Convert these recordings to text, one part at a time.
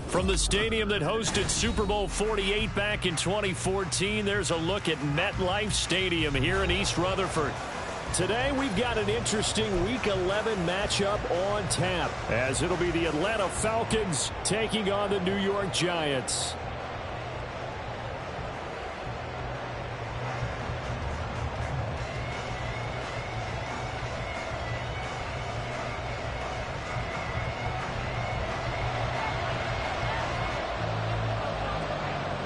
From the stadium that hosted Super Bowl 48 back in 2014, there's a look at MetLife Stadium here in East Rutherford. Today, we've got an interesting Week 11 matchup on tap, as it'll be the Atlanta Falcons taking on the New York Giants.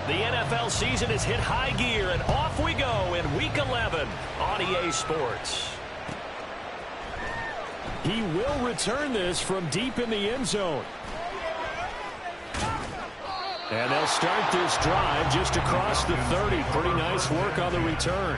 The NFL season has hit high gear, and off we go in Week 11 on EA Sports. He will return this from deep in the end zone. And they'll start this drive just across the 30. Pretty nice work on the return.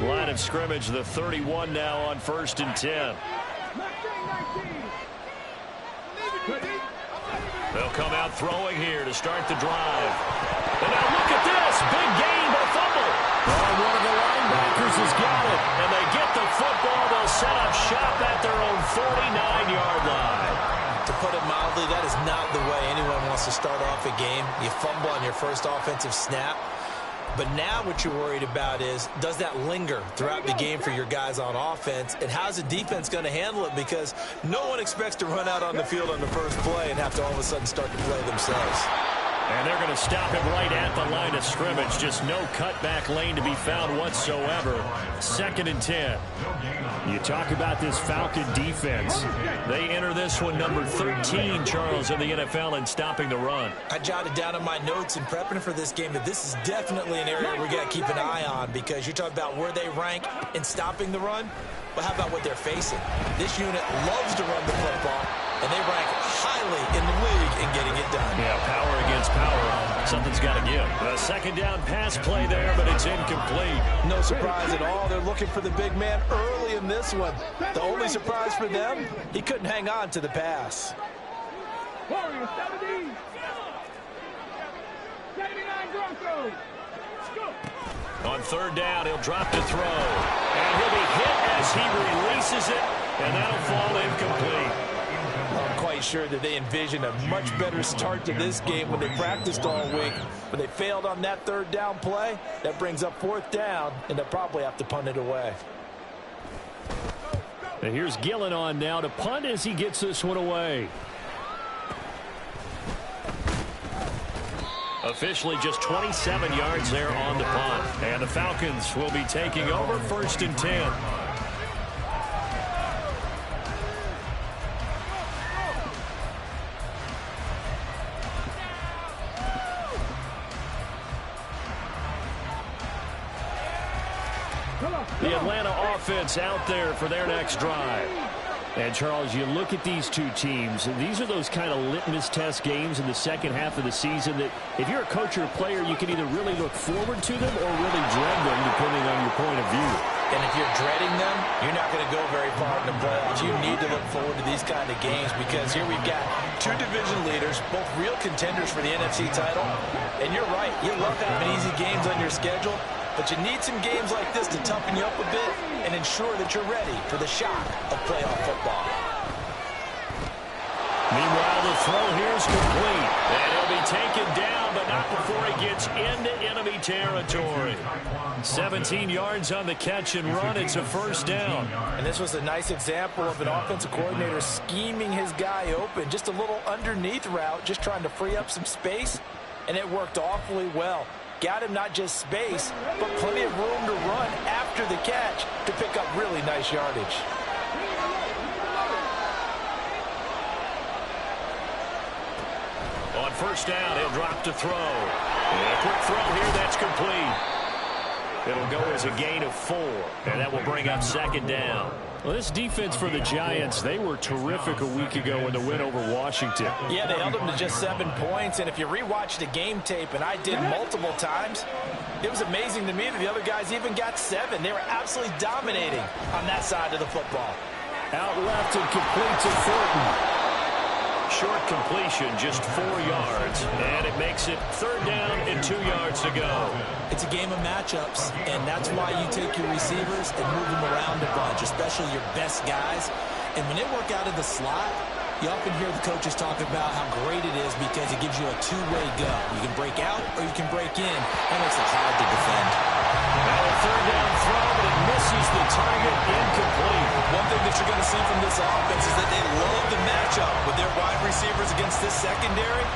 Line of scrimmage, the 31 now on 1st and 10. They'll come out throwing here to start the drive. And now look at this. Big gain, but a fumble. Oh, one of the linebackers has got it. And they get the football. They'll set up shop at their own 49-yard line. To put it mildly, that is not the way anyone wants to start off a game. You fumble on your first offensive snap. But now what you're worried about is, does that linger throughout the game for your guys on offense? And how's the defense going to handle it? Because no one expects to run out on the field on the first play and have to all of a sudden start to play themselves. And they're going to stop it right at the line of scrimmage. Just no cutback lane to be found whatsoever. 2nd and 10. You talk about this Falcon defense. They enter this one number 13, Charles, in the NFL in stopping the run. I jotted down in my notes in prepping for this game that this is definitely an area we got to keep an eye on, because you talk about where they rank in stopping the run. Well, how about what they're facing? This unit loves to run the football, and they rank highly in the league in getting it done. Yeah, power against power. Something's got to give. A 2nd down pass play there, but it's incomplete. No surprise at all. They're looking for the big man early in this one. The only surprise for them, he couldn't hang on to the pass. Warriors 70. 79 Broncos. On 3rd down, he'll drop to throw. And he'll be hit as he releases it, and that'll fall incomplete. I'm quite sure that they envisioned a much better start to this game when they practiced all week. When they failed on that 3rd down play, that brings up 4th down, and they'll probably have to punt it away. And here's Gillen on now to punt as he gets this one away. Officially just 27 yards there on the punt. And the Falcons will be taking over 1st and 10. The Atlanta offense out there for their next drive. And, Charles, you look at these two teams, and these are those kind of litmus test games in the second half of the season that if you're a coach or a player, you can either really look forward to them or really dread them, depending on your point of view. And if you're dreading them, you're not going to go very far in the playoffs. You need to look forward to these kind of games, because here we've got two division leaders, both real contenders for the NFC title. And you're right, you love having easy games on your schedule, but you need some games like this to toughen you up a bit and ensure that you're ready for the shock of playoff football. Meanwhile, the throw here is complete. And he'll be taken down, but not before he gets into enemy territory. 17 yards on the catch and run. It's a 1st down. And this was a nice example of an offensive coordinator scheming his guy open. Just a little underneath route, just trying to free up some space, and it worked awfully well. Got him not just space, but plenty of room to run after the catch to pick up really nice yardage. On 1st down, he'll drop to throw. And a quick throw here, that's complete. It'll go as a gain of 4, and that will bring up second down. Well, this defense for the Giants, they were terrific a week ago in the win over Washington. Yeah, they held them to just 7 points, and if you rewatch the game tape, and I did multiple times, it was amazing to me that the other guys even got 7. They were absolutely dominating on that side of the football. Out left and complete to Thornton. Short completion, just 4 yards, and it makes it 3rd down and 2 yards to go. It's a game of matchups, and that's why you take your receivers and move them around a bunch, especially your best guys. And when they work out of the slot, you often hear the coaches talk about how great it is because it gives you a two-way go. You can break out or you can break in. That makes it hard to defend. Now a 3rd down throw, but it misses the target, incomplete. One thing that you're going to see from this offense is that they love the matchup with their wide receivers against this secondary.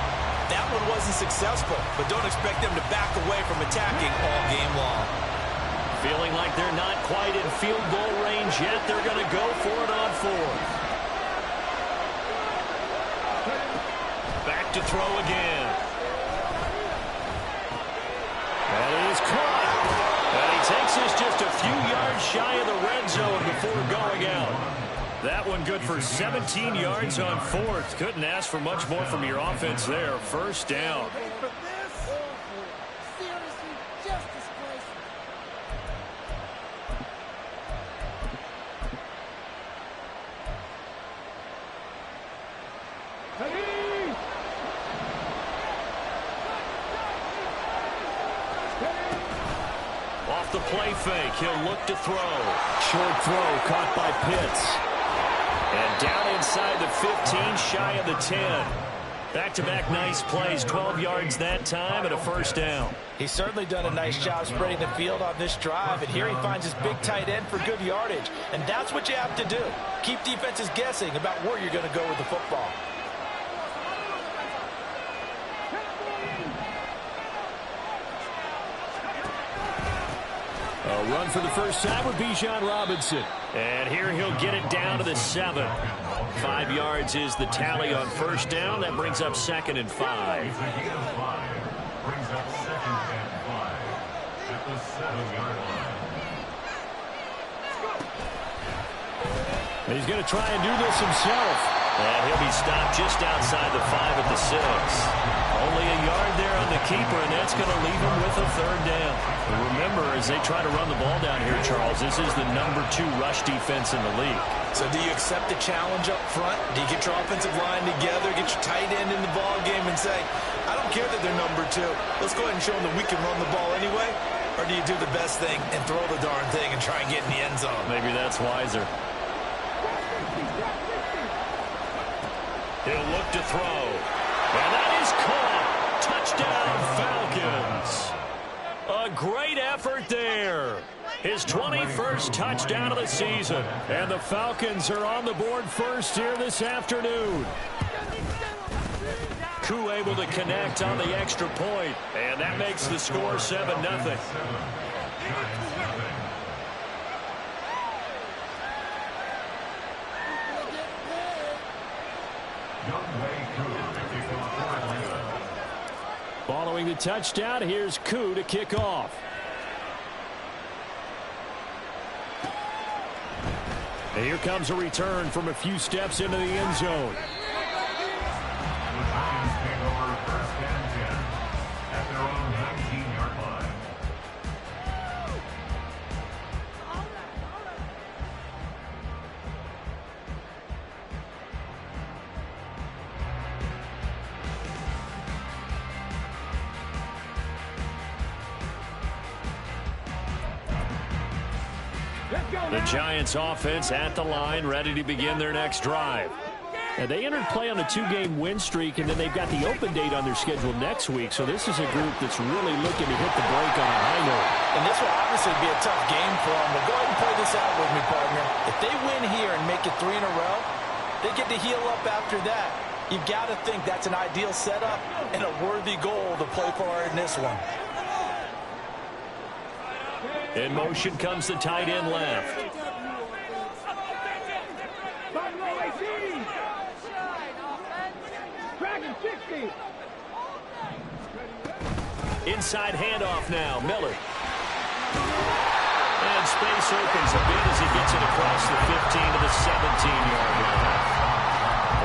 That one wasn't successful, but don't expect them to back away from attacking all game long. Feeling like they're not quite in field goal range yet, they're going to go for it on 4th. Back to throw again. That is caught. And he takes this just a few yards shy of the red zone before going out. That one good for 17 yards on 4th. Couldn't ask for much more from your offense there. 1st down. Off the play fake, he'll look to throw. Short throw caught by Pitts. And down inside the 15, shy of the 10. Back-to-back nice plays, 12 yards that time, and a 1st down. He's certainly done a nice job spreading the field on this drive, and here he finds his big tight end for good yardage. And that's what you have to do. Keep defenses guessing about where you're going to go with the football. A run for the first time with Bijan Robinson. And here he'll get it down to the 7. 5 yards is the tally on 1st down. That brings up 2nd and 5. Brings up 2nd and 5 at the 7-yard line. He's going to try and do this himself. And he'll be stopped just outside the 5 at the 6. Only a yard there on the keeper, and that's going to leave him with a 3rd down. And remember, as they try to run the ball down here, Charles, this is the number 2 rush defense in the league. So do you accept the challenge up front? Do you get your offensive line together, get your tight end in the ball game and say, I don't care that they're number 2. Let's go ahead and show them that we can run the ball anyway? Or do you do the best thing and throw the darn thing and try and get in the end zone? Maybe that's wiser. He'll look to throw. And that is caught. Touchdown, Falcons. A great effort there. His 21st touchdown of the season. And the Falcons are on the board first here this afternoon. Koo able to connect on the extra point. And that makes the score 7-0. Following the touchdown, here's Koo to kick off. And here comes a return from a few steps into the end zone. The Lions take over 1st and 10 at their own 19-yard line. The Giants offense at the line, ready to begin their next drive. And they entered play on a 2-game win streak, and then they've got the open date on their schedule next week. So this is a group that's really looking to hit the break on a high note. And this will obviously be a tough game for them. But go ahead and play this out with me, partner. If they win here and make it 3 in a row, they get to heal up after that. You've got to think that's an ideal setup and a worthy goal to play for in this one. In motion comes the tight end left. Inside handoff now, Miller. And space opens a bit as he gets it across the 15 to the 17-yard line.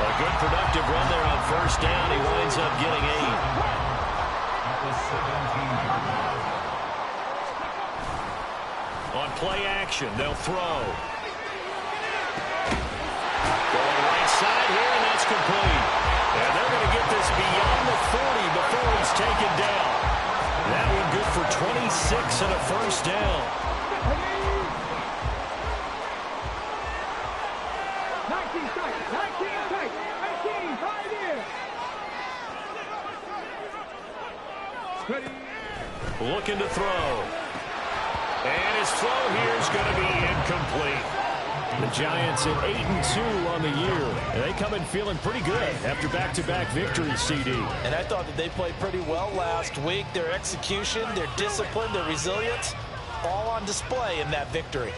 A good productive run there on first down. He winds up getting 8. On play action, they'll throw. Going right side here, and that's complete. And they're going to get this beyond the 40 before he's taken down. That one good for 26 and a first down. 19 seconds, 19 seconds, 19, 5 years. Ready. Looking to throw. And his throw here is going to be incomplete. The Giants at 8-2 on the year. And they come in feeling pretty good after back-to-back victories, CD. And I thought that they played pretty well last week. Their execution, their discipline, their resilience, all on display in that victory.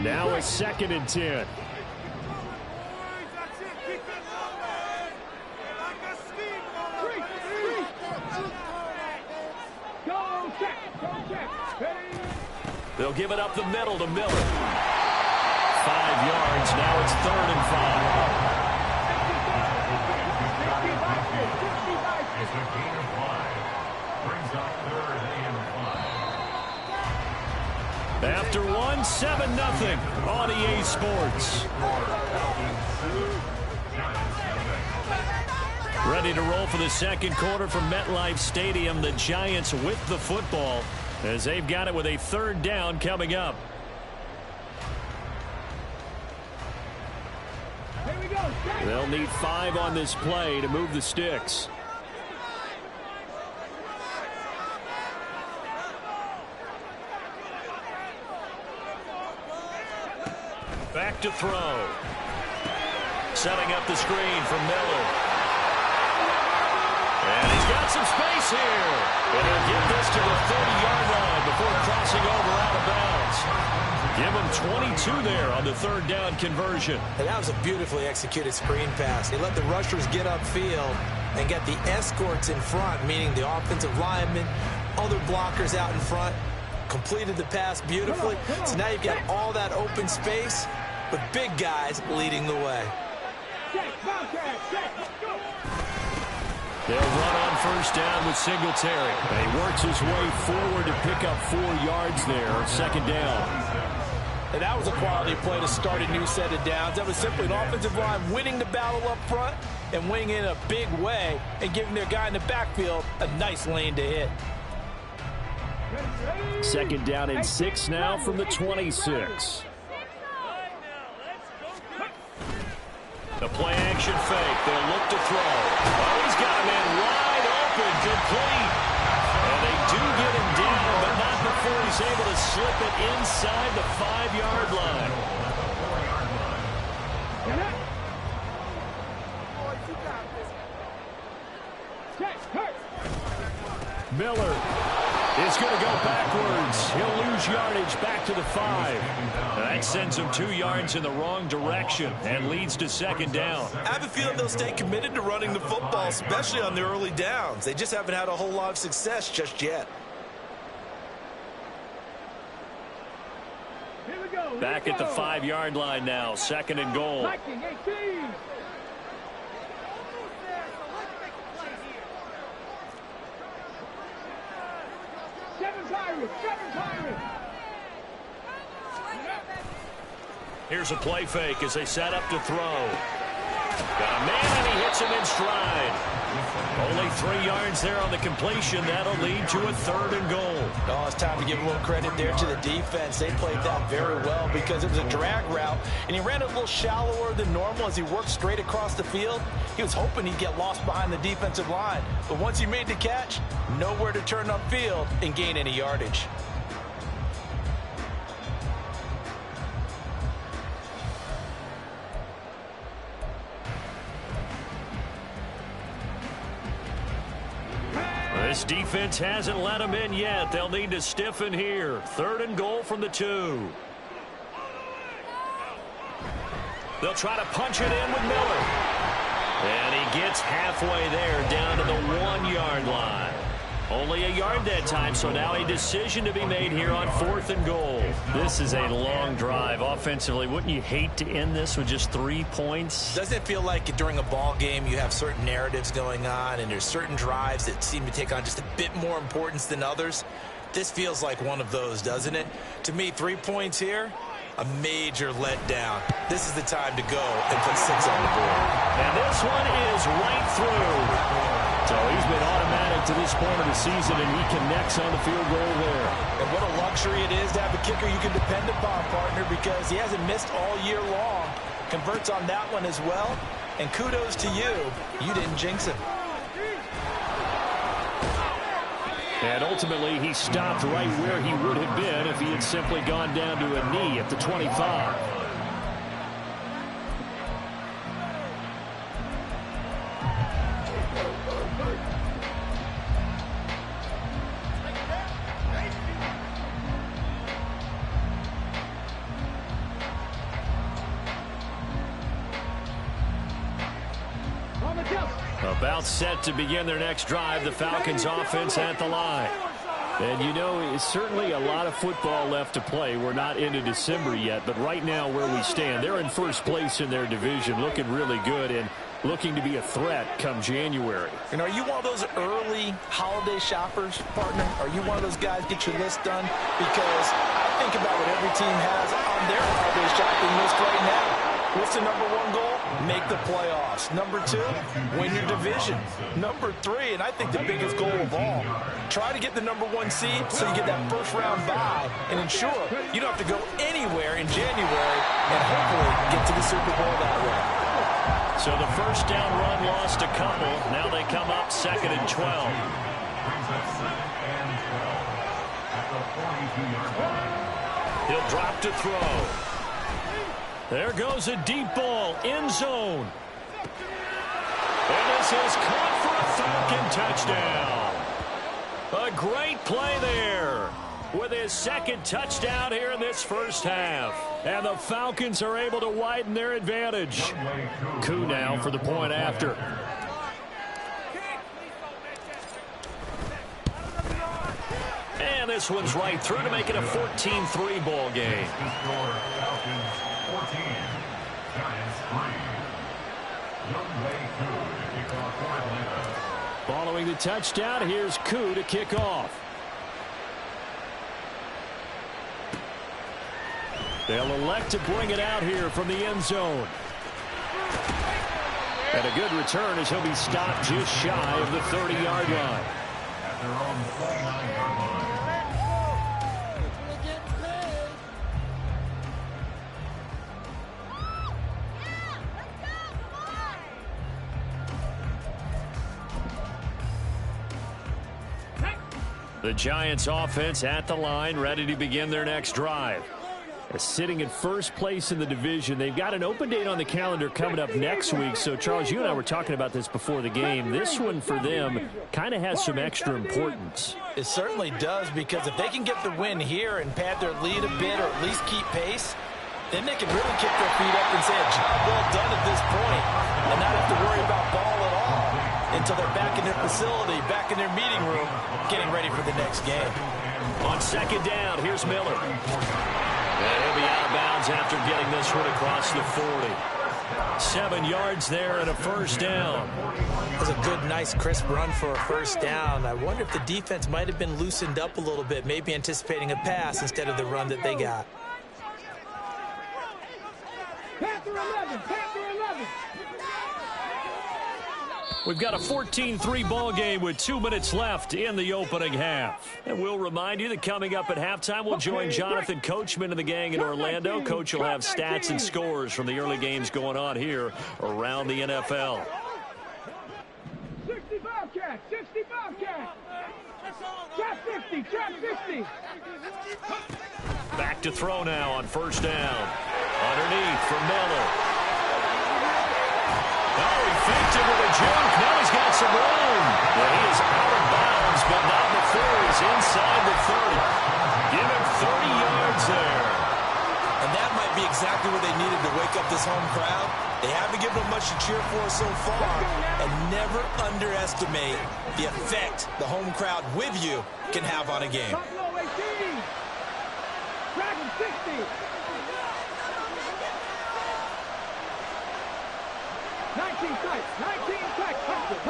Now a 2nd and 10. They'll give it up the middle to Miller. 5 yards. Now it's 3rd and 5. After 1, 7-0 on EA Sports. Ready to roll for the second quarter from MetLife Stadium. The Giants with the football as they've got it with a 3rd down coming up. Here we go. They'll need 5 on this play to move the sticks. Back to throw. Setting up the screen for Miller. And he's got some space here. And he'll get this to the 30-yard line before crossing over out of bounds. Give him 22 there on the 3rd down conversion. And that was a beautifully executed screen pass. He let the rushers get upfield and get the escorts in front, meaning the offensive linemen, other blockers out in front. Completed the pass beautifully. So now you've got all that open space with big guys leading the way. They'll run on first down with Singletary. And he works his way forward to pick up 4 yards there on 2nd down. And that was a quality play to start a new set of downs. That was simply an offensive line winning the battle up front and winning in a big way and giving their guy in the backfield a nice lane to hit. 2nd down and 6 now from the 26. The play action fake. They'll look to throw. Oh, he's got him in wide open. Complete. And they do get him down, but not before he's able to slip it inside the 5-yard line. Miller is going to go backwards. He'll lose yardage back to the 5. That sends him 2 yards in the wrong direction and leads to 2nd down. I have a feeling they'll stay committed to running the football, especially on their early downs. They just haven't had a whole lot of success just yet. Back at the 5-yard line now. 2nd and goal. Here's a play fake as they set up to throw. Got a man, and he hits him in stride. Only 3 yards there on the completion. That'll lead to a 3rd and goal. Oh, it's time to give a little credit there to the defense. They played that very well because it was a drag route, and he ran it a little shallower than normal as he worked straight across the field. He was hoping he'd get lost behind the defensive line, but once he made the catch, nowhere to turn upfield and gain any yardage. This defense hasn't let them in yet. They'll need to stiffen here. 3rd and goal from the 2. They'll try to punch it in with Miller. And he gets halfway there down to the 1-yard line. Only a yard that time, so now a decision to be made here on 4th and goal. This is a long drive offensively. Wouldn't you hate to end this with just 3 points? Doesn't it feel like during a ball game you have certain narratives going on and there's certain drives that seem to take on just a bit more importance than others? This feels like one of those, doesn't it? To me, 3 points here, a major letdown. This is the time to go and put 6 on the board. And this one is right through. So he's been automatic to this point of the season, and he connects on the field goal there. And what a luxury it is to have a kicker you can depend upon, partner, because he hasn't missed all year long. Converts on that one as well. And kudos to you. You didn't jinx him. And ultimately, he stopped right where he would have been if he had simply gone down to a knee at the 25. About set to begin their next drive, the Falcons offense at the line. And you know, it's certainly a lot of football left to play. We're not into December yet, but right now where we stand, they're in first place in their division, looking really good and looking to be a threat come January. And are you one of those early holiday shoppers, partner? Are you one of those guys get your list done? Because I think about what every team has on their holiday shopping list right now. What's the #1 goal? Make the playoffs. #2, win your division. #3, and I think the biggest goal of all, try to get the #1 seed so you get that first-round bye and ensure you don't have to go anywhere in January and hopefully get to the Super Bowl that way. So the first down run lost a couple. Now they come up 2nd and 12. He'll drop to throw. There goes a deep ball, end zone. And this is caught for a Falcon touchdown. A great play there with his 2nd touchdown here in this first half. And the Falcons are able to widen their advantage. Koo now for the point after. And this one's right through to make it a 14-3 ball game. Following the touchdown, here's Koo to kick off. They'll elect to bring it out here from the end zone. And a good return as he'll be stopped just shy of the 30-yard line. At their own 29-yard line. The Giants offense at the line, ready to begin their next drive. Sitting in first place in the division. They've got an open date on the calendar coming up next week. So, Charles, you and I were talking about this before the game. This one for them kind of has some extra importance. It certainly does, because if they can get the win here and pad their lead a bit or at least keep pace, then they can really kick their feet up and say a job well done at this point and not have to worry about ball at all until they're back in their facility, back in their meeting room, getting ready for the next game. On 2nd down, here's Miller. And he'll be out of bounds after getting this one across the 40. 7 yards there and a first down. It was a good, nice, crisp run for a first down. I wonder if the defense might have been loosened up a little bit, maybe anticipating a pass instead of the run that they got. Panther 11, Panther 11. We've got a 14-3 ball game with 2 minutes left in the opening half. And we'll remind you that coming up at halftime, we'll join Jonathan Coachman and the gang in Orlando. Coach will have stats and scores from the early games going on here around the NFL. 65 cat, 65 cat. Trap 50, trap 50. Back to throw now on first down. Underneath for Miller. Oh, he faked it with a jump. Now he's got some room. Well, he is out of bounds, but not before he's inside the 30. Give him 30 yards there. And that might be exactly what they needed to wake up this home crowd They haven't given them much to cheer for so far, and never underestimate the effect the home crowd with you can have on a game. Buffalo 18. Dragon 60. 19 strikes. 19 strikes. Hustle.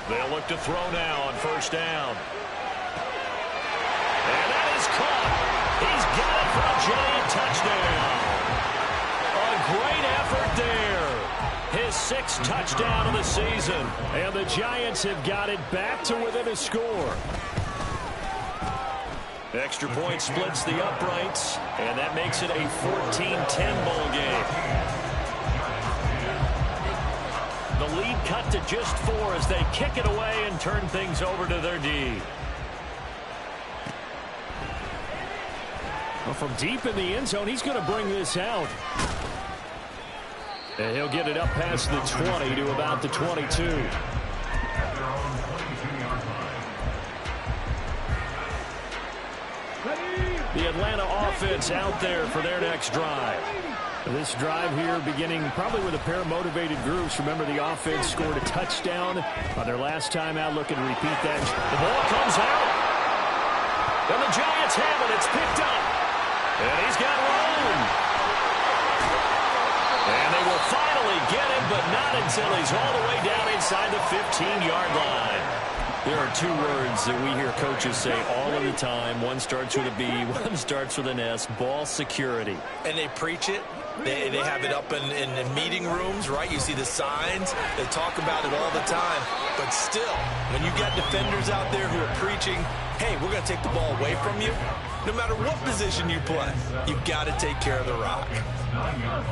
They'll look to throw now on first down. And that is caught. He's got it for a giant touchdown. A great effort there. His 6th touchdown of the season. And the Giants have got it back to within a score. Extra point splits the uprights, and that makes it a 14-10 ball game. The lead cut to just 4 as they kick it away and turn things over to their D. Well, from deep in the end zone, he's going to bring this out. And he'll get it up past the 20 to about the 22. At their own 22-yard line. The Atlanta offense out there for their next drive. This drive here beginning probably with a pair of motivated groups. Remember, the offense scored a touchdown on their last time out. Looking to repeat that. The ball comes out. And the Giants have it. It's picked up. And he's got room. And they will finally get him, but not until he's all the way down inside the 15-yard line. There are 2 words that we hear coaches say all of the time. One starts with a B, one starts with an S. Ball security. And they preach it. They have it up in the meeting rooms, right? You see the signs. They talk about it all the time. But still, when you got defenders out there who are preaching, hey, we're going to take the ball away from you, no matter what position you play, you've got to take care of the rock.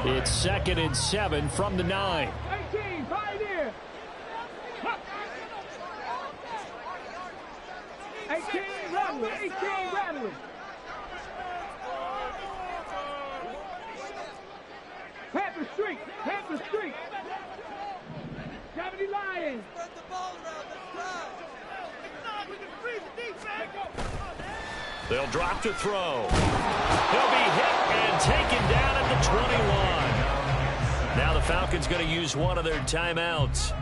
It's 2nd and 7 from the 9. 18, pioneer. 18, rattling. 18, rattling. Panther streak. Panther streak. 70 Lions. Spread the ball around this drive. We can freeze the defense. They'll drop to throw. He'll be hit and taken down at the 21. Now the Falcons going to use one of their timeouts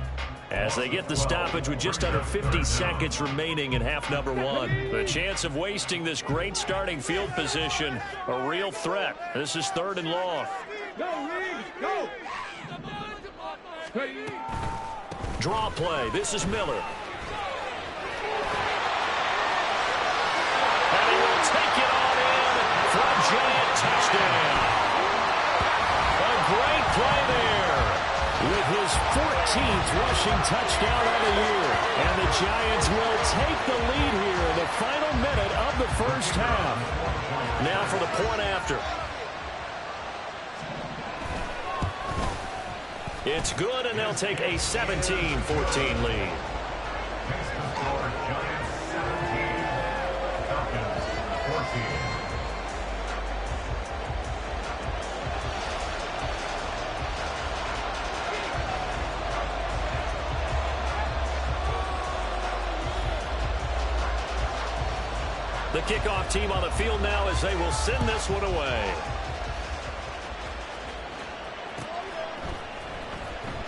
as they get the stoppage with just under 50 seconds remaining in half number 1. The chance of wasting this great starting field position, a real threat. This is 3rd and long. Go, Riggs. Go. Draw play. This is Miller. And he will take it on in for a giant touchdown. A great play there with his 14th rushing touchdown of the year. And the Giants will take the lead here in the final minute of the first half. Now for the point after. It's good, and they'll take a 17-14 lead. Giants 17, Falcons 14. The kickoff team on the field now as they will send this one away.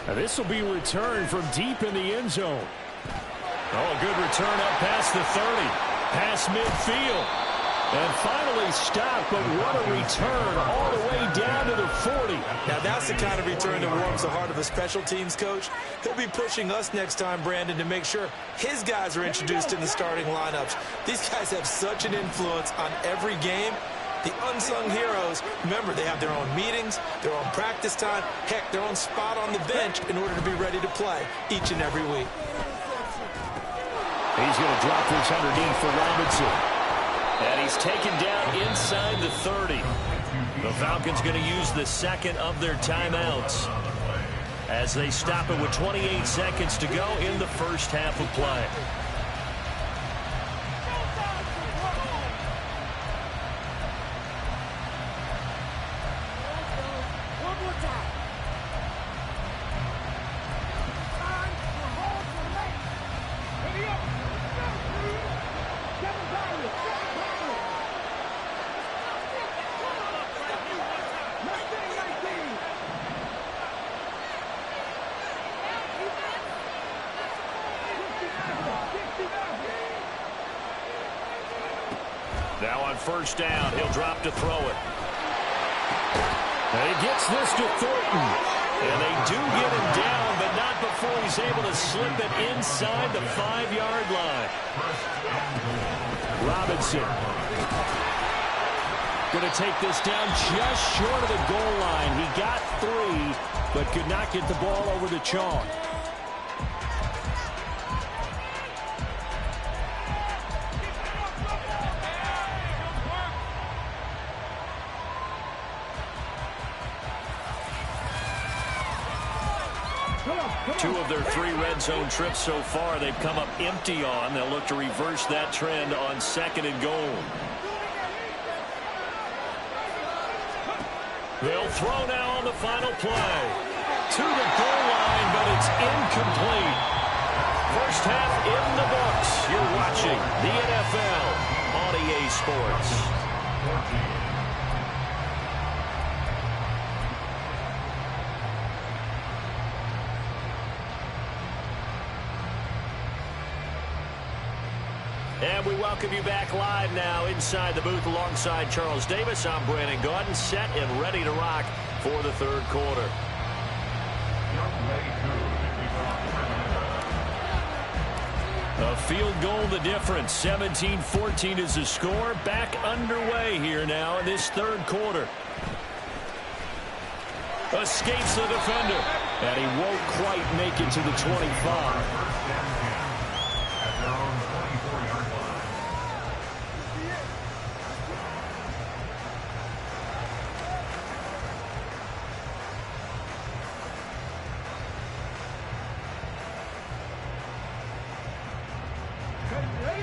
Now this will be returned from deep in the end zone. Oh, a good return up past the 30, past midfield, and finally stopped, but what a return all the way down to the 40. Now that's the kind of return that warms the heart of a special teams coach. He'll be pushing us next time, Brandon, to make sure his guys are introduced in the starting lineups. These guys have such an influence on every game. The unsung heroes, remember, they have their own meetings, their own practice time, heck, their own spot on the bench in order to be ready to play each and every week. He's going to drop this underneath for Robinson. And he's taken down inside the 30. The Falcons going to use the second of their timeouts as they stop it with 28 seconds to go in the first half of play. first down. He'll drop to throw it. And he gets this to Thornton. And they do get him down, but not before he's able to slip it inside the 5-yard line. Robinson going to take this down just short of the goal line. He got 3, but could not get the ball over the chalk. Two of their 3 red zone trips so far they've come up empty on. They'll look to reverse that trend on 2nd and goal. They'll throw now on the final play. To the goal line, but it's incomplete. First half in the books. You're watching the NFL on EA Sports. And we welcome you back live now inside the booth alongside Charles Davis. I'm Brandon Gaudin, set and ready to rock for the 3rd quarter. A field goal the difference. 17-14 is the score. Back underway here now in this 3rd quarter. Escapes the defender. And he won't quite make it to the 25.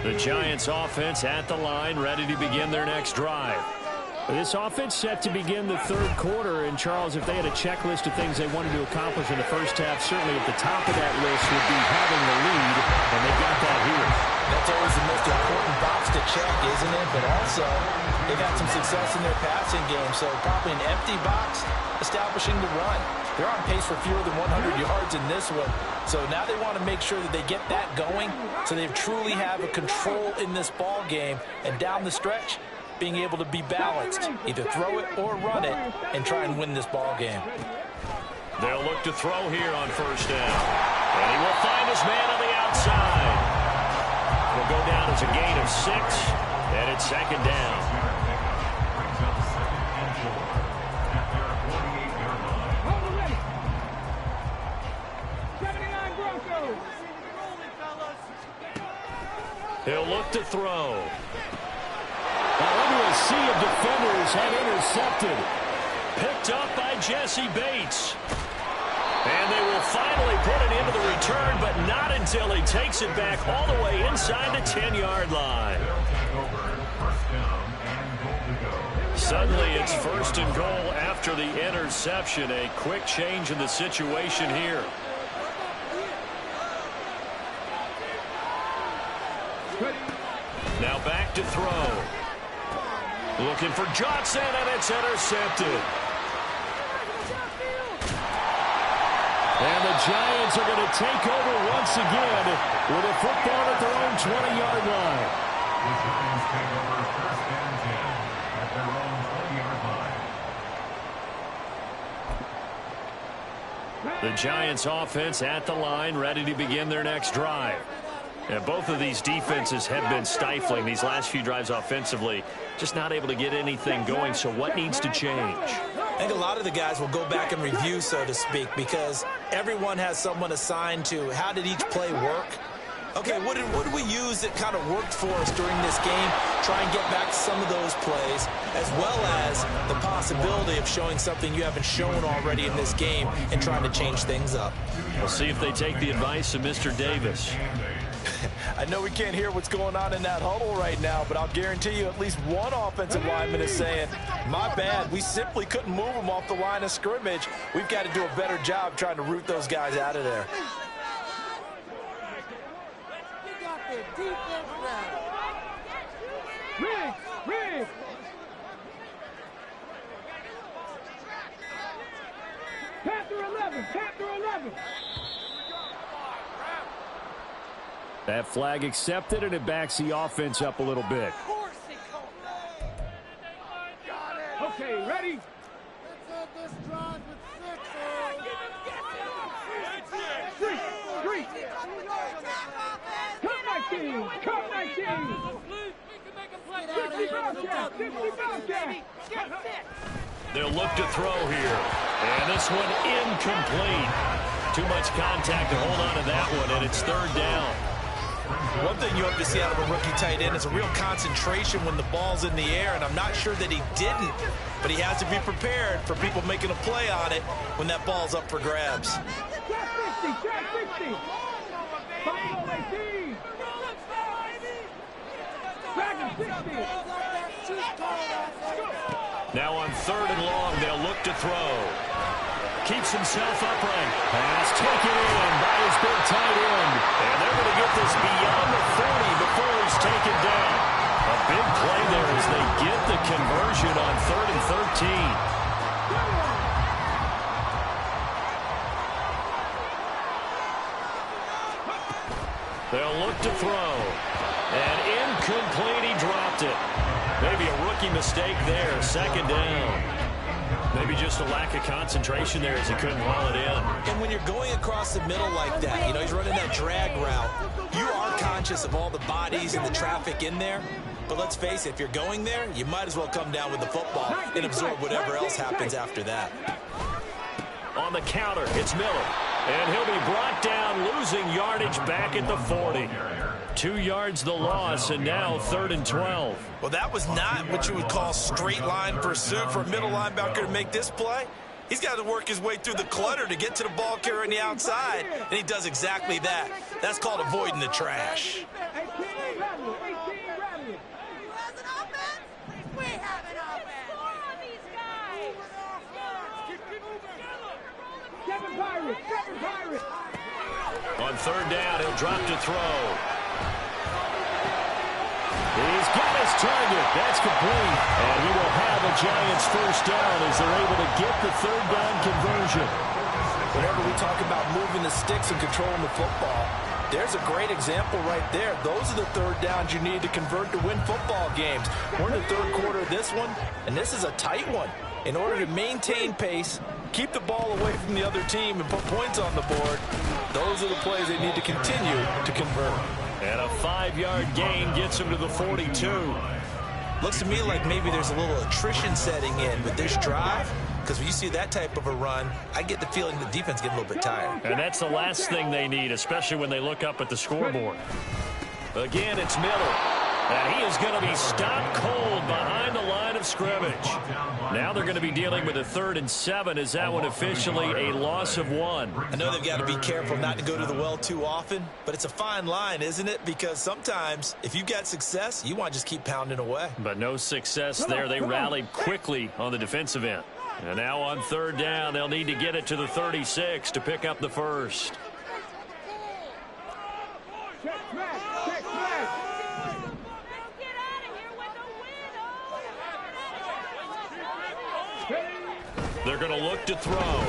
The Giants offense at the line, ready to begin their next drive. This offense set to begin the 3rd quarter, and Charles, if they had a checklist of things they wanted to accomplish in the first half, certainly at the top of that list would be having the lead, and they got that here. That's always the most important box to check, isn't it? But also, they've had some success in their passing game, so probably an empty box establishing the run. They're on pace for fewer than 100 yards in this one, so now they want to make sure that they get that going so they truly have a control in this ball game, and down the stretch, being able to be balanced, either throw it or run it, and try and win this ball game. They'll look to throw here on first down. And he will find his man on the outside. Will go down as a gain of 6, and it's 2nd down. He'll look to throw. Now into a sea of defenders had intercepted. Picked up by Jesse Bates. And they will finally put it into the return, but not until he takes it back all the way inside the 10-yard line. Suddenly it's 1st and goal after the interception. A quick change in the situation here. Now back to throw. Looking for Johnson, and it's intercepted. And the Giants are going to take over once again with a football at their own 20-yard line. The Giants take over 1st and 10 at their own 20-yard line. The Giants offense at the line, ready to begin their next drive. And both of these defenses have been stifling these last few drives offensively. Just not able to get anything going, so what needs to change? I think a lot of the guys will go back and review, so to speak, because everyone has someone assigned to how did each play work. Okay, what did we use that kind of worked for us during this game? Try and get back some of those plays, as well as the possibility of showing something you haven't shown already in this game and trying to change things up. We'll see if they take the advice of Mr. Davis. I know we can't hear what's going on in that huddle right now, but I'll guarantee you at least one offensive lineman is saying, my bad, we simply couldn't move them off the line of scrimmage. We've got to do a better job trying to root those guys out of there. Riggs! Panther 11! That flag accepted, and it backs the offense up a little bit. Ready? Let's end this drive with 6. Three. Come 19. Come 19. 50 Bobcat. 50 Bobcat. They'll look to throw here. And this one incomplete. Too much contact to hold on to that one, and it's third down. One thing you have to see out of a rookie tight end is a real concentration when the ball's in the air, and I'm not sure that he didn't, but he has to be prepared for people making a play on it when that ball's up for grabs. Track 50. Final 18. Track 60. Now on third and long, they'll look to throw. Keeps himself upright. Pass taken in by his big tight end. And they're going to get this beyond the 40 before he's taken down. A big play there as they get the conversion on 3rd and 13. They'll look to throw. And incomplete, he dropped it. Maybe a rookie mistake there, second down. Maybe just a lack of concentration there as he couldn't haul it in. And when you're going across the middle like that, you know, he's running that drag route, you are conscious of all the bodies and the traffic in there. But let's face it, if you're going there, you might as well come down with the football and absorb whatever else happens after that. On the counter, it's Miller. And he'll be brought down, losing yardage back at the 40. 2 yards the loss, and now 3rd and 12. Well, that was not what you would call straight line pursuit for a middle linebacker to make this play. He's got to work his way through the clutter to get to the ball carrier on the outside, and he does exactly that. That's called avoiding the trash. 18 Radley. Who has an offense? We have an offense. More on these guys. Seven Pirates. On third down, he'll drop to throw. He's got his target. That's complete. And he will have a Giants first down as they're able to get the third down conversion. Whenever we talk about moving the sticks and controlling the football, there's a great example right there. Those are the third downs you need to convert to win football games. We're in the third quarter of this one, and this is a tight one. In order to maintain pace, keep the ball away from the other team, and put points on the board, those are the plays they need to continue to convert. And a 5-yard gain gets him to the 42. Looks to me like maybe there's a little attrition setting in with this drive, because when you see that type of a run, I get the feeling the defense getting a little bit tired. And that's the last thing they need, especially when they look up at the scoreboard. Again, it's Miller. And he is going to be stopped cold behind the line of scrimmage. Now they're going to be dealing with a 3rd and 7. Is that one officially a loss of 1? I know they've got to be careful not to go to the well too often, but it's a fine line, isn't it? Because sometimes if you've got success, you want to just keep pounding away. But no success there. They rallied quickly on the defensive end. And now on third down, they'll need to get it to the 36 to pick up the first. Check flag. They're going to look to throw. And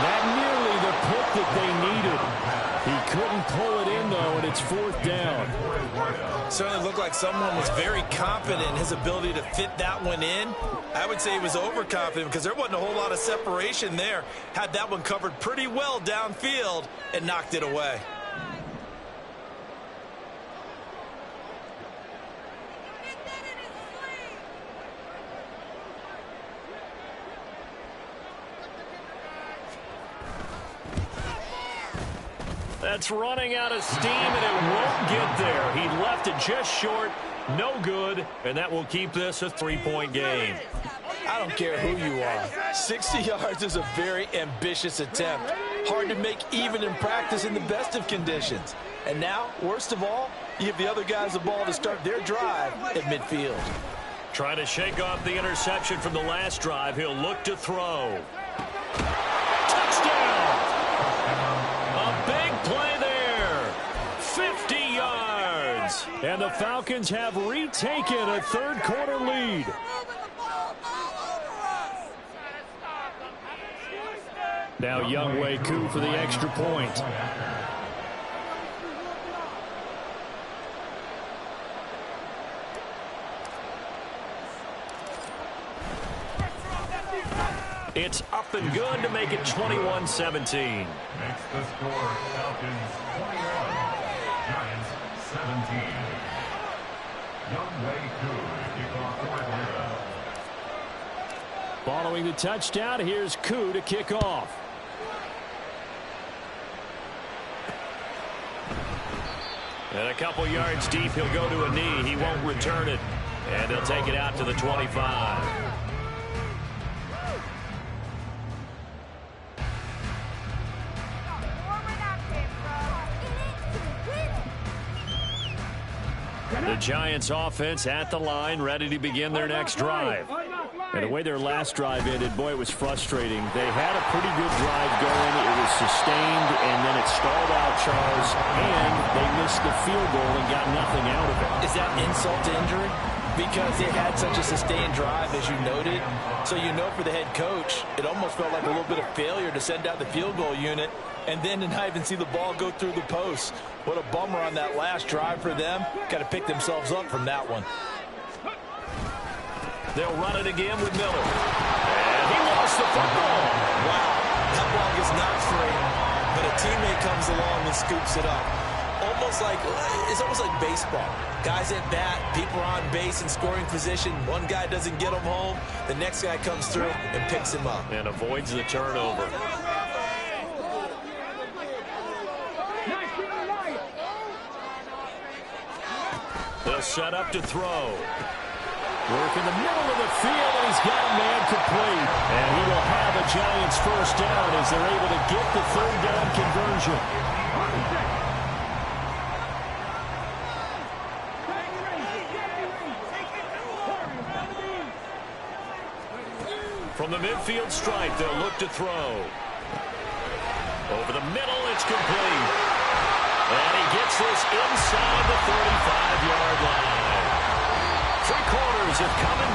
that nearly the pick that they needed. He couldn't pull it in, though, and it's 4th down. Certainly looked like someone was very confident in his ability to fit that one in. I would say he was overconfident because there wasn't a whole lot of separation there. Had that one covered pretty well downfield and knocked it away. That's running out of steam, and it won't get there. He left it just short, no good, and that will keep this a 3-point game. I don't care who you are. 60 yards is a very ambitious attempt. Hard to make even in practice in the best of conditions. And now, worst of all, you give the other guys the ball to start their drive at midfield. Trying to shake off the interception from the last drive. He'll look to throw. Touchdown! A big play there. 50 yards. And the Falcons have retaken a third-quarter lead. Now Younghoe Koo for the extra point. It's up and good to make it 21-17. Makes the score Falcons 21, Giants 17. Young Wei Koo to kick off for Atlanta. Following the touchdown, here's Koo to kick off. And a couple yards deep, he'll go to a knee. He won't return it. And he'll take it out to the 25. The Giants offense at the line, ready to begin their next drive. And the way their last drive ended, boy, it was frustrating. They had a pretty good drive going. It was sustained, and then it stalled out, Charles, and they missed the field goal and got nothing out of it. Is that insult to injury? Because they had such a sustained drive, as you noted. So you know for the head coach, it almost felt like a little bit of failure to send out the field goal unit and then to not even see the ball go through the post. What a bummer on that last drive for them. Got to pick themselves up from that one. They'll run it again with Miller. And he lost the football. Wow, that ball gets knocked free, but a teammate comes along and scoops it up. It's almost like baseball. Guys at bat, people are on base in scoring position. One guy doesn't get him home. The next guy comes through and picks him up. And avoids the turnover. They'll set up to throw. Work in the middle of the field, and he's got a man complete. And he will have a Giants first down as they're able to get the third down conversion. From the midfield stripe, they'll look to throw. Over the middle, it's complete. And he gets this inside the 35-yard line. 3 quarters have come and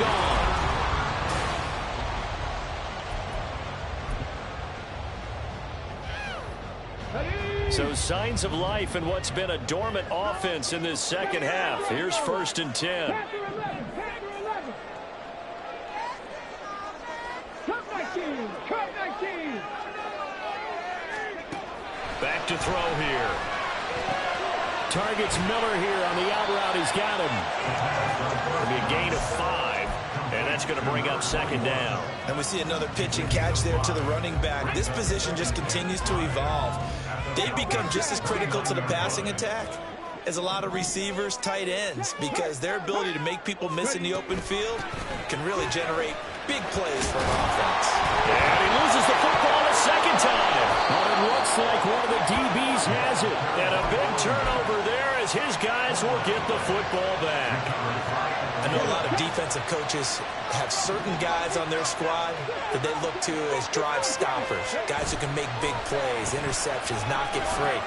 gone. So signs of life in what's been a dormant offense in this second half. Here's 1st and 10. Back to throw here. Targets Miller here on the out route. He's got him. It'll be a gain of 5, and that's going to bring up 2nd down. And we see another pitch and catch there to the running back. This position just continues to evolve. They've become just as critical to the passing attack as a lot of receivers, tight ends, because their ability to make people miss in the open field can really generate big plays for an offense. And he loses the football a 2nd time. But it looks like one of the DBs has it. And a big turnover there as his guys will get the football back. I know a lot of defensive coaches have certain guys on their squad that they look to as drive stoppers, guys who can make big plays, interceptions, knock it free.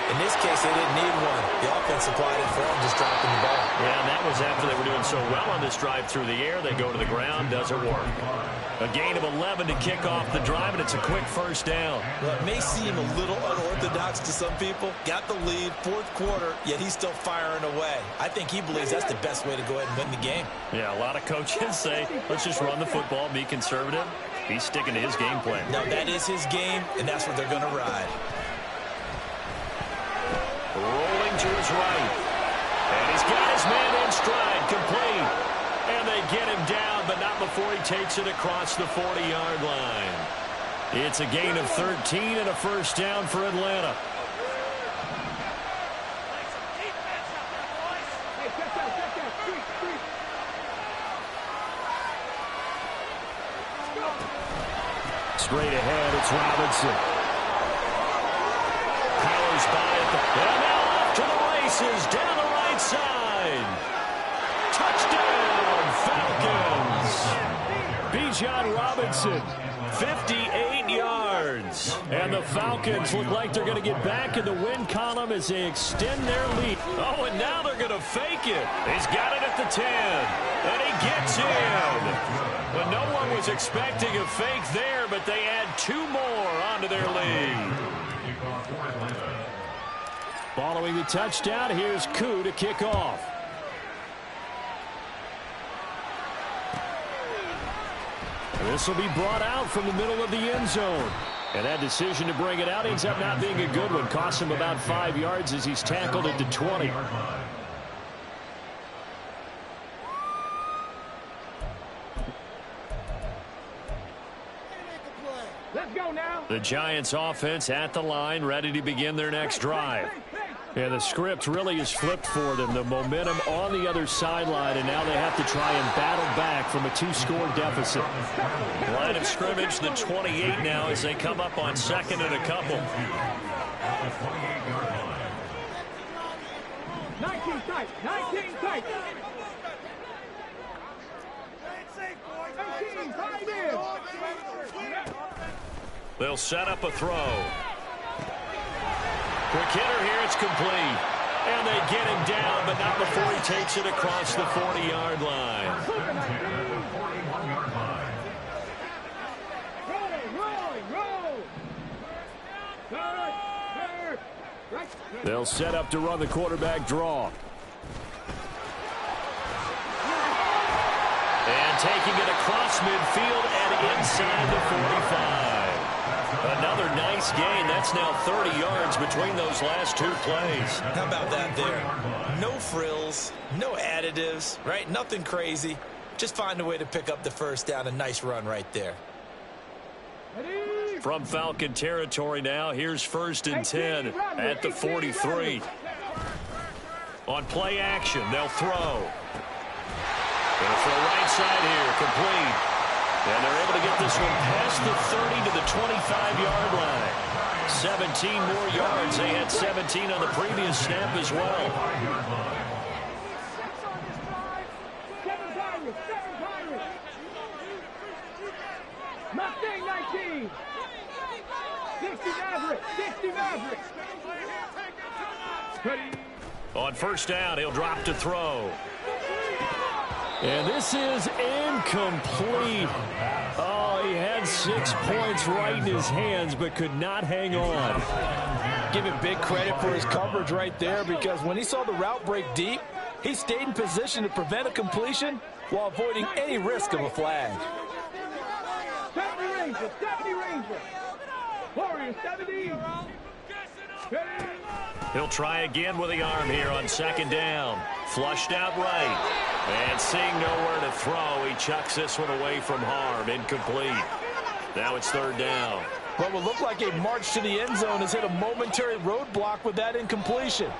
In this case, they didn't need one. The offense supplied it for them, just dropping the ball. Yeah, and that was after they were doing so well on this drive through the air. They go to the ground, doesn't work. A gain of 11 to kick off the drive, and it's a quick 1st down. Well, it may seem a little unorthodox to some people. Got the lead, 4th quarter, yet he's still firing away. I think he believes that's the best way to go ahead and win the game. Yeah, a lot of coaches say, let's just run the football, be conservative. He's sticking to his game plan. No, that is his game, and that's what they're going to ride. Rolling to his right. And he's got his man in stride, complete. And they get him down, but not before he takes it across the 40-yard line. It's a gain of 13 and a 1st down for Atlanta. Straight ahead, it's Robinson. Powers by it. And now off to the races, down the right side. Touchdown, Falcons. Bijan Robinson, 58 yards. And the Falcons look like they're going to get back in the win column as they extend their lead. Oh, and now they're going to fake it. He's got it at the 10. And he gets in. But no one was expecting a fake there, but they add 2 more onto their lead. Following the touchdown, here's Koo to kick off. This will be brought out from the middle of the end zone. And that decision to bring it out ends up not being a good one. Costs him about 5 yards as he's tackled at the 20. Let's go now. The Giants offense at the line, ready to begin their next drive. And the script really is flipped for them. The momentum on the other sideline, and now they have to try and battle back from a 2-score deficit. Line of scrimmage, the 28 now as they come up on second and a couple. 19 tight. 19 tight. 18 tight in. They'll set up a throw. Quick hitter here, it's complete. And they get him down, but not before he takes it across the 40-yard line. They'll set up to run the quarterback draw. And taking it across midfield and inside the 45. Another nice gain. That's now 30 yards between those last two plays. How about that there? No frills, no additives, right? Nothing crazy. Just find a way to pick up the first down. A nice run right there. From Falcon territory now, here's 1st and 10 at the 43. On play action, they'll throw. Gonna throw right side here, complete. And they're able to get this one past the 30 to the 25-yard line. 17 more yards. They had 17 on the previous snap as well. 19. 60 Maverick. 60 Maverick. On first down, he'll drop to throw. And this is incomplete. Oh, he had 6 points right in his hands, but could not hang on. Give him big credit for his coverage right there, because when he saw the route break deep, he stayed in position to prevent a completion while avoiding any risk of a flag. 70 Ranger. 70 Ranger. Warriors 70. He'll try again with the arm here on second down. Flushed out right. And seeing nowhere to throw, he chucks this one away from harm. Incomplete. Now it's third down. What will look like a march to the end zone has hit a momentary roadblock with that incompletion.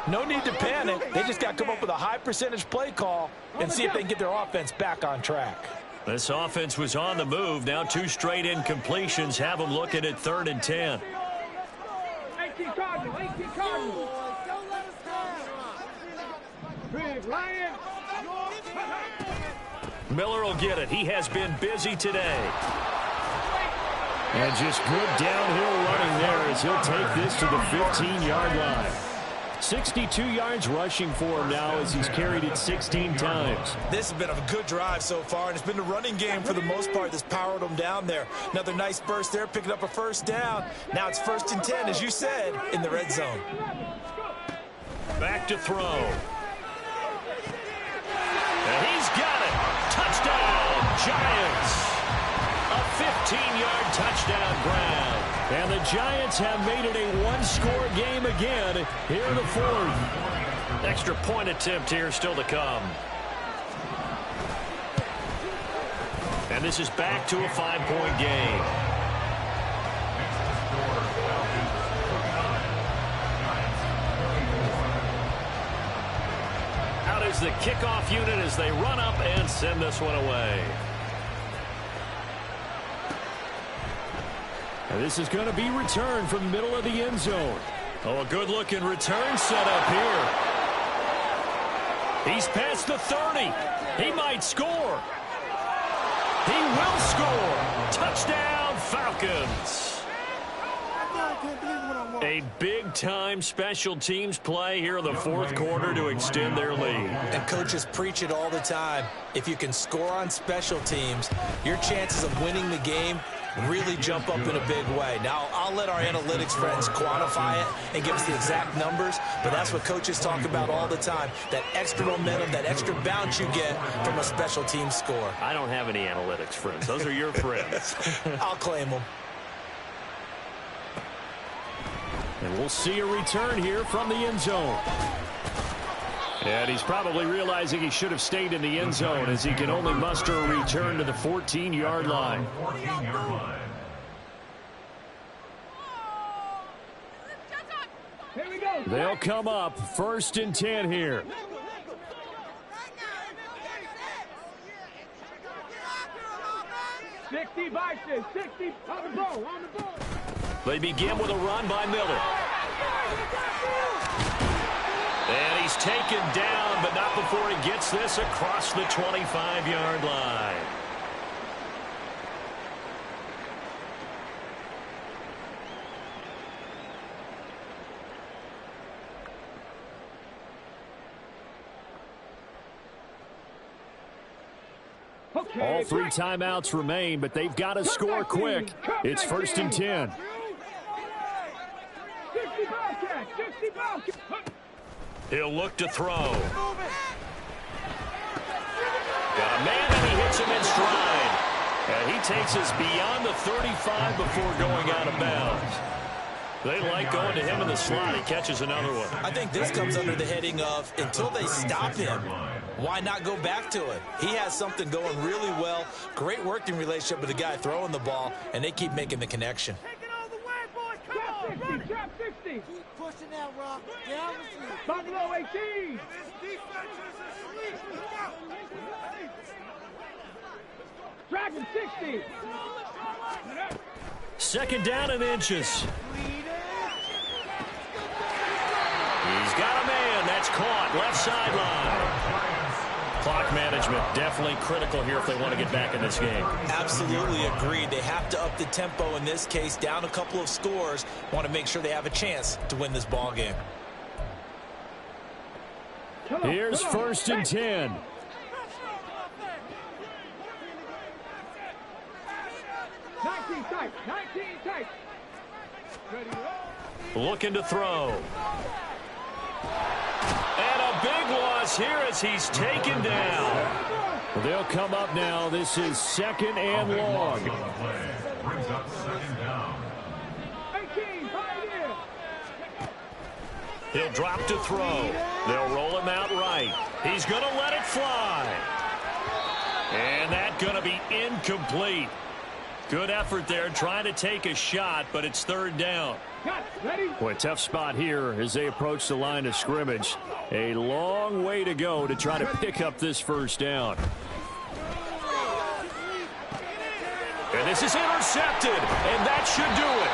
No need to panic. They just got to come up with a high percentage play call and see if they can get their offense back on track. This offense was on the move. Now 2 straight incompletions have them looking at 3rd and 10. 18 Cardinal. 18 Cardinal. Big Lion. Miller will get it. He has been busy today. And just good downhill running there as he'll take this to the 15-yard line. 62 yards rushing for him now as he's carried it 16 times. This has been a good drive so far, and it's been the running game for the most part that's powered them down there. Another nice burst there, picking up a first down. Now it's 1st and 10, as you said, in the red zone. Back to throw. And he's got it. Touchdown, Giants. A 15-yard touchdown grab. And the Giants have made it a 1-score game again here in the 4th. Extra point attempt here still to come. And this is back to a 5-point game. Out is the kickoff unit as they run up and send this one away. And this is going to be returned from the middle of the end zone. Oh, a good-looking return set up here. He's past the 30. He might score. He will score. Touchdown, Falcons. A big-time special teams play here in the 4th quarter to extend their lead. And coaches preach it all the time. If you can score on special teams, your chances of winning the game really jump up in a big way. Now, I'll let our analytics friends quantify it and give us the exact numbers, but that's what coaches talk about all the time, that extra momentum, that extra bounce you get from a special team score. I don't have any analytics friends. Those are your friends. I'll claim them. And we'll see a return here from the end zone. And he's probably realizing he should have stayed in the end zone as he can only muster a return to the 14-yard line. Here we go. They'll come up 1st and 10 here. 60 Bison, 60 on the ball, on the ball. They begin with a run by Miller. And he's taken down, but not before he gets this across the 25-yard line. All 3 timeouts remain, but they've got to score quick. It's 1st and 10. 60 Bobcat, 60 Bobcat. He'll look to throw. Got a man, and he hits him in stride. And he takes us beyond the 35 before going out of bounds. They like going to him in the slot. He catches another one. I think this comes under the heading of, until they stop him, why not go back to it? He has something going really well. Great working relationship with the guy throwing the ball, and they keep making the connection. Take it all the way, boys. Come on. 60, trap 60. Keep pushing that rock. Down the field. Buffalo 18. This defense is asleep. Come on. Dragon 60. 2nd down and inches. He's got a man. That's caught. Left sideline. Clock management definitely critical here if they want to get back in this game. Absolutely agreed. They have to up the tempo in this case, down a couple of scores. Want to make sure they have a chance to win this ball game. Here's 1st and 10. Tight, 19 tight. Looking to throw. And a big loss here as he's taken down. They'll come up now. This is 2nd and long. Brings up 2nd down. 18, pioneer. He'll drop to throw. They'll roll him out right. He's going to let it fly. And that's going to be incomplete. Good effort there, trying to take a shot, but it's 3rd down. Boy, tough spot here as they approach the line of scrimmage. A long way to go to try to pick up this 1st down. And this is intercepted, and that should do it.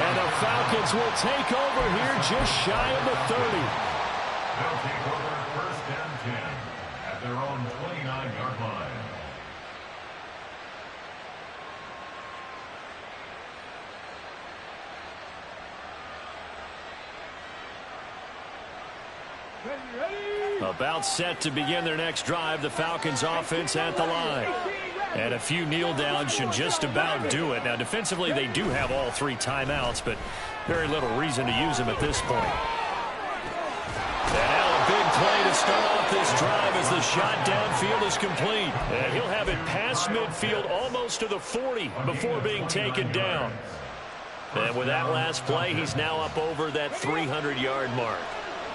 And the Falcons will take over here just shy of the 30. They'll take over 1st and 10 at their own 29-yard line. About set to begin their next drive, the Falcons offense at the line. And a few kneel downs should just about do it. Now, defensively, they do have all 3 timeouts, but very little reason to use them at this point. And now a big play to start off this drive as the shot downfield is complete. And he'll have it past midfield almost to the 40 before being taken down. And with that last play, he's now up over that 300-yard mark.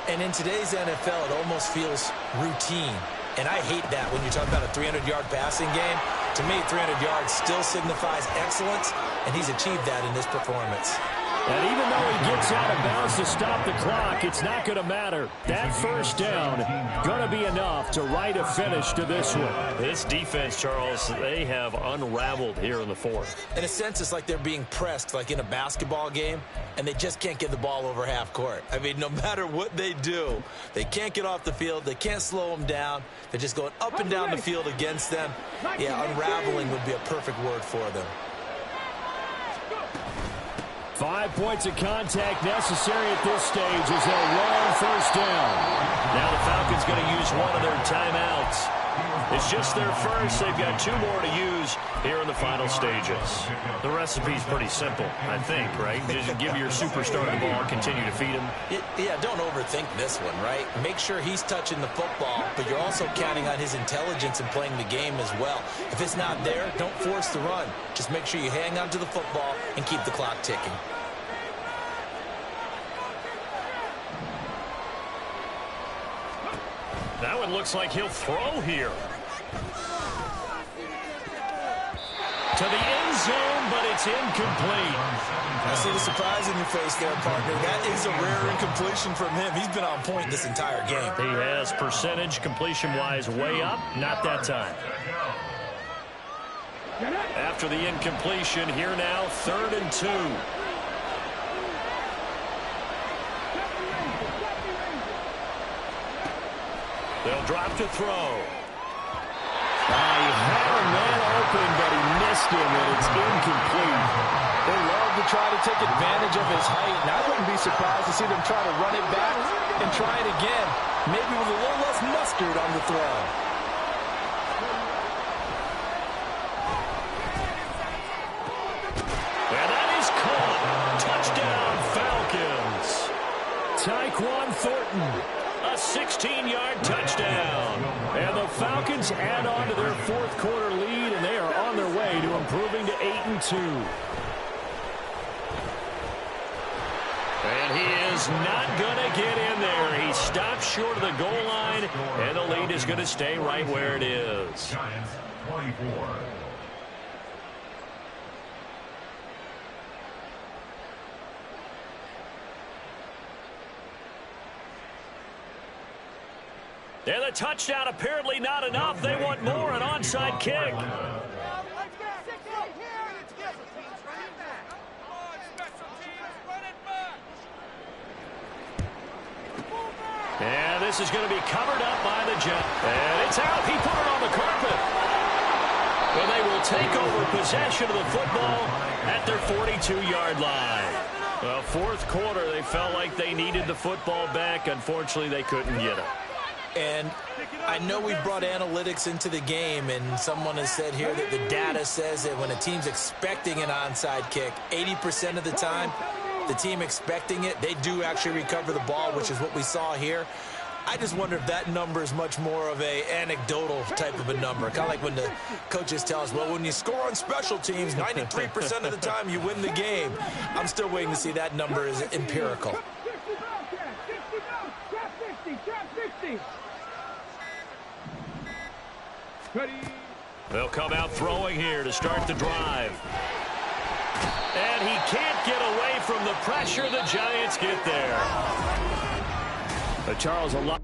And in today's NFL, it almost feels routine. And I hate that when you talk about a 300-yard passing game. To me, 300 yards still signifies excellence, and he's achieved that in this performance. And even though he gets out of bounds to stop the clock, it's not going to matter. That 1st down going to be enough to write a finish to this one. This defense, Charles, they have unraveled here in the 4th. In a sense, it's like they're being pressed like in a basketball game, and they just can't get the ball over half court. I mean, no matter what they do, they can't get off the field. They can't slow them down. They're just going up and down the field against them. Yeah, unraveling would be a perfect word for them. 5 points of contact necessary at this stage as they'll run 1st down. Now the Falcons going to use one of their timeouts. It's just their first. They've got 2 more to use here in the final stages. The recipe's pretty simple, I think, right? Just give your superstar the ball, continue to feed him. Yeah, don't overthink this one, right? Make sure he's touching the football, but you're also counting on his intelligence in playing the game as well. If it's not there, don't force the run. Just make sure you hang on to the football and keep the clock ticking. That one looks like he'll throw here. To the end zone, but it's incomplete. I see the surprise in your face there, partner. That is a rare incompletion from him. He's been on point this entire game. He has percentage completion-wise way up. Not that time. After the incompletion, here now, 3rd and 2. They'll drop to throw. He had a man open, but he missed him, and it's incomplete. They love to try to take advantage of his height, and I wouldn't be surprised to see them try to run it back and try it again, maybe with a little less mustard on the throw. And that is caught. Touchdown, Falcons. Tyquan Thornton. A 16-yard touchdown. And the Falcons add on to their 4th quarter lead, and they are on their way to improving to 8-2. And he is not going to get in there. He stopped short of the goal line, and the lead is going to stay right where it is. Giants 24. And the touchdown apparently not enough. They want more, an onside kick. And this is going to be covered up by the Jets. And it's out. He put it on the carpet. Well, they will take over possession of the football at their 42-yard line. Well, 4th quarter, they felt like they needed the football back. Unfortunately, they couldn't get it. And I know we brought analytics into the game, and someone has said here that the data says that when a team's expecting an onside kick, 80% of the time, the team expecting it, they do actually recover the ball, which is what we saw here. I just wonder if that number is much more of a anecdotal type of a number. Kind of like when the coaches tell us, well, when you score on special teams, 93% of the time you win the game. I'm still waiting to see that number is empirical. They'll come out throwing here to start the drive. And he can't get away from the pressure. The Giants get there. Charles, a lot.